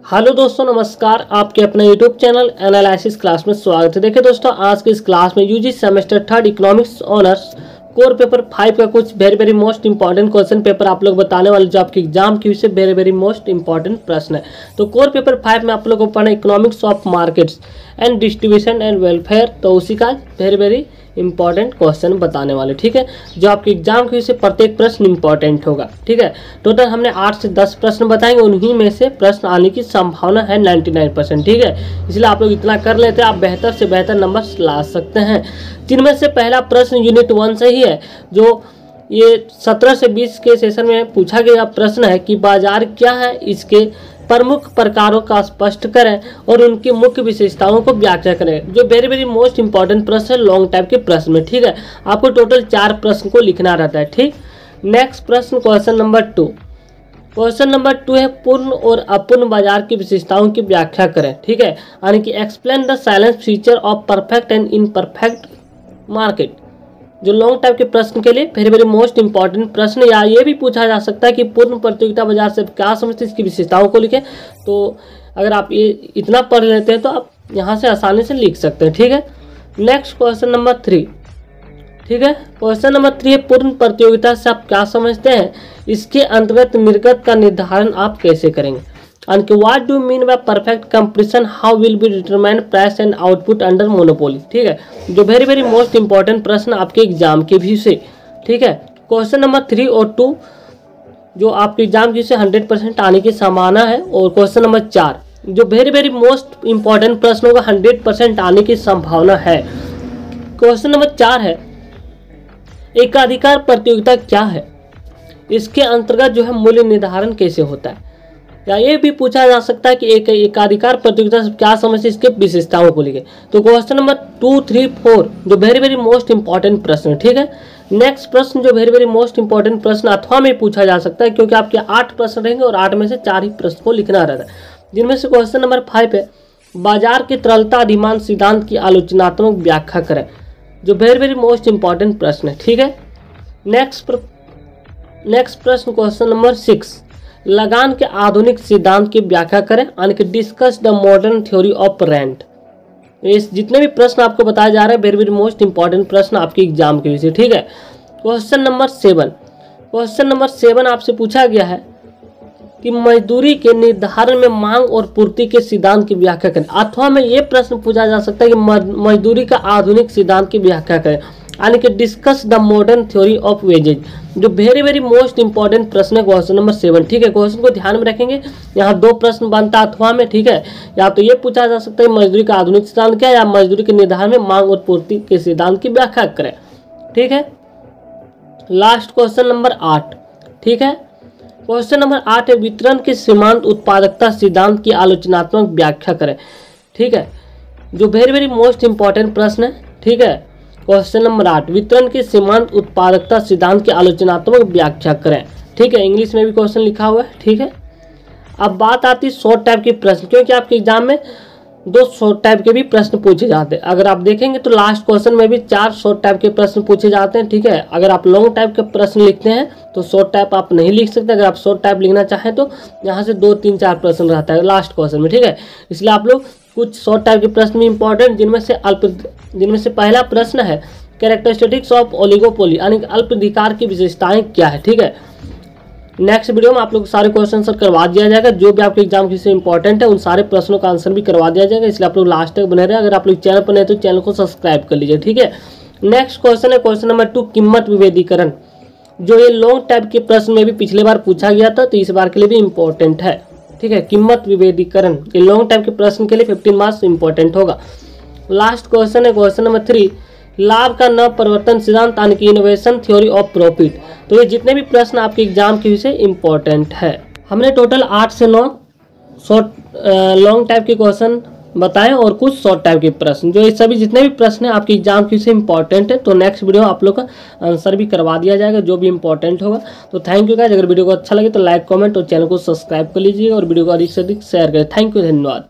Hello दोस्तों, नमस्कार। आपके अपने यूट्यूब चैनल एनालिसिस क्लास में स्वागत है। देखिए दोस्तों, आज की इस क्लास में UG semester 3 economics honours core paper 5 का कुछ very most important question paper आप लोग बताने वाले, जो आपके एग्जाम की से वेरी मोस्ट इंपॉर्टेंट प्रश्न है। तो कोर पेपर 5 में आप लोगों को पढ़ना economics of markets and distribution and welfare, तो उसी का वेरी इंपॉर्टेंट क्वेश्चन बताने वाले, ठीक है, जो आपके एग्जाम की से प्रत्येक प्रश्न इंपॉर्टेंट होगा, ठीक है। टोटल हमने 8 से 10 प्रश्न बताएंगे, उन्हीं में से प्रश्न आने की संभावना है 99%, ठीक है। इसलिए आप लोग इतना कर लेते हैं, आप बेहतर से बेहतर नंबर ला सकते हैं। जिनमें से पहला प्रश्न यूनिट 1 से ही है, जो ये 17 से 20 के सेशन में पूछा गया प्रश्न है कि बाजार क्या है, इसके प्रमुख प्रकारों का स्पष्ट करें और उनकी मुख्य विशेषताओं को व्याख्या करें। जो वेरी मोस्ट इंपॉर्टेंट प्रश्न है लॉन्ग टाइप के प्रश्न में, ठीक है। आपको टोटल 4 प्रश्न को लिखना रहता है, ठीक। नेक्स्ट प्रश्न क्वेश्चन नंबर 2। क्वेश्चन नंबर 2 है पूर्ण और अपूर्ण बाजार की विशेषताओं की व्याख्या करें, ठीक है, यानी कि explain the silence feature of perfect and imperfect market. जो लॉन्ग टाइप के प्रश्न के लिए वेरी मोस्ट इंपॉर्टेंट प्रश्न, या ये भी पूछा जा सकता है कि पूर्ण प्रतियोगिता बाजार से क्या समझते हैं, इसकी विशेषताओं को लिखें। तो अगर आप ये इतना पढ़ लेते हैं तो आप यहाँ से आसानी से लिख सकते हैं, ठीक है। नेक्स्ट क्वेश्चन नंबर 3, ठीक है। क्वेश्चन नंबर 3 है पूर्ण प्रतियोगिता से आप क्या समझते हैं, इसके अंतर्गत निर्गत का निर्धारण आप कैसे करेंगे। And what do you mean by perfect competition? How will be determined price and output under monopoly? ठीक है, जो वेरी मोस्ट इंपॉर्टेंट प्रश्न आपके एग्जाम के भी से, ठीक है। क्वेश्चन नंबर 3 और 2 जो आपके एग्जाम की से 100% आने की संभावना है, और क्वेश्चन नंबर 4 जो वेरी मोस्ट इंपॉर्टेंट प्रश्नों का 100% आने की संभावना है। क्वेश्चन नंबर 4 है एकाधिकार प्रतियोगिता क्या है, इसके अंतर्गत जो है मूल्य निर्धारण कैसे होता है। या ये भी पूछा जा सकता है कि एकाधिकार प्रतियोगिता से क्या समझते हैं, इसके विशेषताओं को लिखे। तो क्वेश्चन नंबर 2, 3, 4 जो वेरी मोस्ट इंपॉर्टेंट प्रश्न है, ठीक है। नेक्स्ट प्रश्न जो वेरी मोस्ट इंपॉर्टेंट प्रश्न अथवा में पूछा जा सकता है, क्योंकि आपके 8 प्रश्न रहेंगे और 8 में से 4 ही प्रश्न को लिखना रहता है। जिनमें से क्वेश्चन नंबर 5 है बाजार की तरलता अधिमान सिद्धांत की आलोचनात्मक व्याख्या करें, जो वेरी मोस्ट इंपॉर्टेंट प्रश्न है, ठीक है। नेक्स्ट प्रश्न क्वेश्चन नंबर 6 लगान के आधुनिक सिद्धांत की व्याख्या करें, यानी कि discuss the modern theory of rent. इस जितने भी प्रश्न आपको बताए जा रहे हैं वेरी मोस्ट इंपॉर्टेंट प्रश्न आपके एग्जाम के विषय, ठीक है। क्वेश्चन नंबर 7 आपसे पूछा गया है कि मजदूरी के निर्धारण में मांग और पूर्ति के सिद्धांत की व्याख्या करें। अथवा में ये प्रश्न पूछा जा सकता है कि मजदूरी का आधुनिक सिद्धांत की व्याख्या करें, यानी कि discuss the modern theory of wages. जो वेरी मोस्ट इंपॉर्टेंट प्रश्न है क्वेश्चन नंबर 7, ठीक है। क्वेश्चन को ध्यान में रखेंगे, यहाँ 2 प्रश्न बनता है अथवा में, ठीक है। या तो ये पूछा जा सकता है मजदूरी का आधुनिक सिद्धांत क्या है, या मजदूरी के निर्धारण में मांग और पूर्ति के सिद्धांत की व्याख्या करें, ठीक है। लास्ट क्वेश्चन नंबर 8, ठीक है। क्वेश्चन नंबर 8 है वितरण के सीमांत उत्पादकता सिद्धांत की आलोचनात्मक व्याख्या करें, ठीक है। जो वेरी मोस्ट इंपॉर्टेंट प्रश्न है, ठीक है। क्वेश्चन नंबर 8 वितरण के सीमांत उत्पादकता सिद्धांत की आलोचनात्मक व्याख्या करें, ठीक है। इंग्लिश में भी क्वेश्चन लिखा हुआ है, ठीक है। अब बात आती है शॉर्ट टाइप के प्रश्न, क्योंकि आपके एग्जाम में 2 शॉर्ट टाइप के भी प्रश्न पूछे जाते हैं। अगर आप देखेंगे तो लास्ट क्वेश्चन में भी 4 शॉर्ट टाइप के प्रश्न पूछे जाते हैं, ठीक है। अगर आप लॉन्ग टाइप के प्रश्न लिखते हैं तो शॉर्ट टाइप आप नहीं लिख सकते। अगर आप शॉर्ट टाइप लिखना चाहें तो यहाँ से 2, 3, 4 प्रश्न रहता है लास्ट क्वेश्चन में, ठीक है। इसलिए आप लोग कुछ शॉर्ट टाइप के प्रश्न भी इंपॉर्टेंट, जिनमें से पहला प्रश्न है कैरेक्टरिस्टिक्स ऑफ ओलिगोपोली, यानी कि अल्पाधिकार की विशेषताएं क्या है, ठीक है। नेक्स्ट वीडियो में आप लोग सारे क्वेश्चन आंसर करवा दिया जाएगा, जो भी आपके एग्जाम की से इंपॉर्टेंट है उन सारे प्रश्नों का आंसर भी करवा दिया जाएगा। इसलिए आप लोग लास्ट तक बने रहे। अगर आप लोग चैनल पर नहीं तो चैनल को सब्सक्राइब कर लीजिए, ठीक है। नेक्स्ट क्वेश्चन है क्वेश्चन नंबर 2 कीमत विभेदीकरण। जो ये लॉन्ग टाइप के प्रश्न में भी पिछले बार पूछा गया था, तो इस बार के लिए भी इंपॉर्टेंट है, ठीक है। कीमत विभेदीकरण ये लॉन्ग टाइप के प्रश्न के लिए 15 मार्क्स इंपॉर्टेंट होगा। लास्ट क्वेश्चन है क्वेश्चन नंबर 3 लाभ का न परिवर्तन सिद्धांत, यानी कि इनोवेशन थ्योरी ऑफ प्रॉफिट। तो ये जितने भी प्रश्न आपके एग्जाम के विषय इंपॉर्टेंट है। हमने टोटल 8 से 9 शॉर्ट लॉन्ग टाइप के क्वेश्चन बताएं और कुछ शॉर्ट टाइप के प्रश्न, जो ये सभी जितने भी प्रश्न हैं आपके एग्जाम के विषय इंपॉर्टेंट है। तो नेक्स्ट वीडियो आप लोग का आंसर भी करवा दिया जाएगा, जो भी इंपॉर्टेंट होगा। तो थैंक यू गाइस। अगर वीडियो को अच्छा लगे तो लाइक, कमेंट और चैनल को सब्सक्राइब कर लीजिए और वीडियो को अधिक से अधिक शेयर करें। थैंक यू, धन्यवाद।